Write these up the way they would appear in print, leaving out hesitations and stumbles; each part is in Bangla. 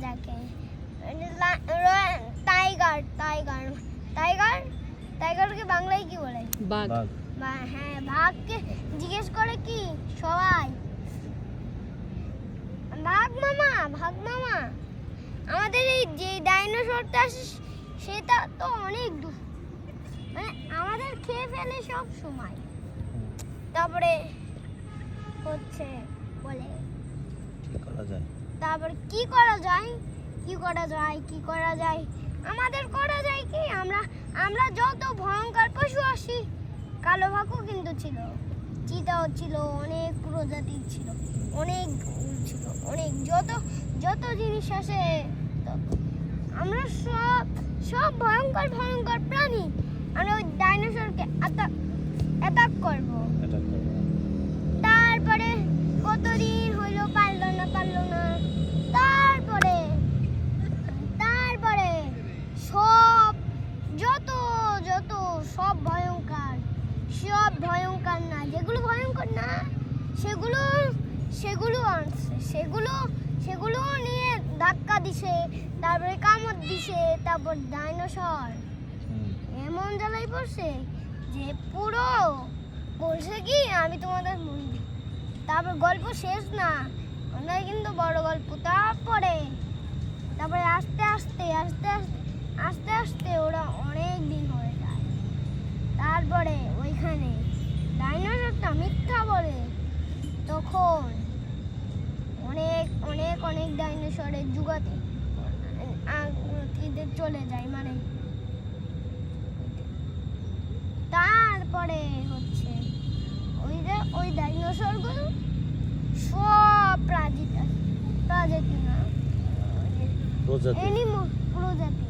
যাকে টাইগার টাইগার টাইগার টাইগারকে বাংলায় কি বলে? বাঘ। হ্যাঁ, ভাগকে জিজ্ঞেস করে কি সবাই, ভাগ মামা ভাগ মামা। আমাদের এই যে ডাইনোসরটা সেটা তো অনেক মানে আমাদের খেয়ে ফেলে সব সময়। তারপরে হচ্ছে বলে কি করা যায়, তারপর কি করা যায়, কি করা যায়, কি করা যায়, আমাদের করা যায় কি, আমরা যত ভয়ঙ্কর পশু আসি, কালো ভাকু কিন্তু ছিল, চিতাও ছিল, অনেক প্রজাতির ছিল, অনেক ছিল, অনেক যত জিনিস আসে আমরা সব ভয়ঙ্কর ভয়ঙ্কর প্রাণী আমরা ওই ডাইনোসরকে অ্যাটাক করব। তারপরে কতদিন হইলো, পারলো না তারপরে সব যত সব ভয়ঙ্কর না, যেগুলো ভয়ঙ্কর না সেগুলো আনছে, সেগুলো নিয়ে ধাক্কা দিছে, তারপরে কামড় দিছে, তারপর ডাইনোসর এমন জ্বালাই পড়ছে যে পুরো বলছে কি আমি তোমাদের বন্ধু। তারপর গল্প শেষ না, ওনার কিন্তু বড় গল্প। তারপরে আস্তে আস্তে ওরা অনেক দিন হয়ে যায়। তারপরে ওইখানে ডাইনোসরটা মিথ্যা বলে, তখন অনেক ডাইনোসরের যুগাতে চলে যায়, মানে তারপরে হচ্ছে ওই ডাইনোসরগুলো সব প্রজাতি না প্রজাতি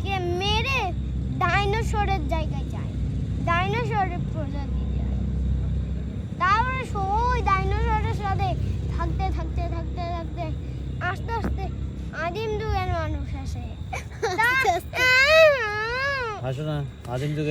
কে মেরে ডাইনোসরের জায়গায় যায়, ডাইনোসরের প্রজাতি যায়। তারপরে ওই ডাইনোসরের সাথে থাকতে আস্তে আদিম যুগের মানুষ আসে। আদিম যুগে